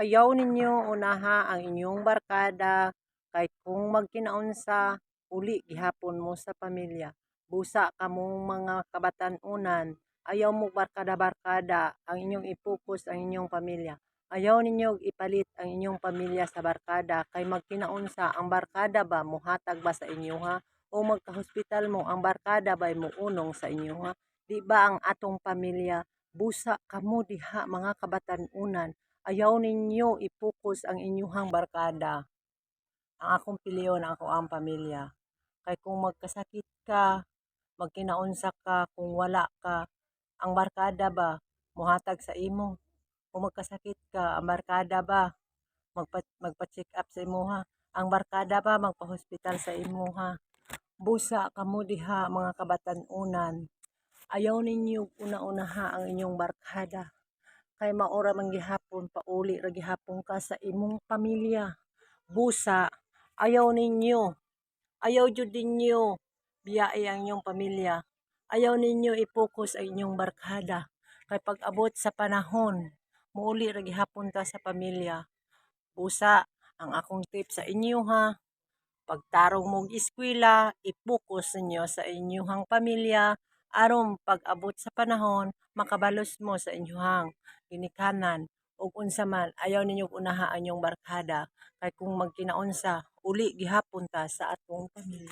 Ayaw ninyo unaha ang inyong barkada kay kung magkinaunsa uli gihapon mo sa pamilya. Busa kamong mga kabatan-unan, ayaw mo barkada-barkada, ang inyong i-focus ang inyong pamilya. Ayaw ninyo ipalit ang inyong pamilya sa barkada kay magkinaunsa ang barkada ba muhatag ba sa inyo ha? O magka-hospital mo ang barkada ba muunong sa inyo ha? Di ba ang atong pamilya busa kamo diha mga kabatan-unan, ayaw ninyo i-focus ang inyong barkada. Ang akong piliyon ako ang pamilya. Kay kung magkasakit ka, magkinaunsa ka, kung wala ka, ang barkada ba muhatag sa imo? Kung magkasakit ka, ang barkada ba magpa-check up sa imuha? Ang barkada ba magpa-hospital sa imuha? Busa kamo diha mga kabatan-unan. Ayaw ninyo una-unaha ang inyong barkada kay maura man gihapon pauli ra gihapon ka sa imong pamilya. Busa ayaw ninyo, ayaw jud ninyo biyae ang inyong pamilya. Ayaw ninyo i-focus ang inyong barkada kay pag-abot sa panahon muuli ra gihapon ta sa pamilya. Busa ang akong tip sa inyo ha, pagtarong mong eskwela, i-focus ninyo sa inyong pamilya aron pag-abot sa panahon makabalos mo sa inyong ginikanan ug unsa man ayaw ninyo unaha ang inyong barkada kay kung magkinaunsa uli gihapon ta sa atong pamilya.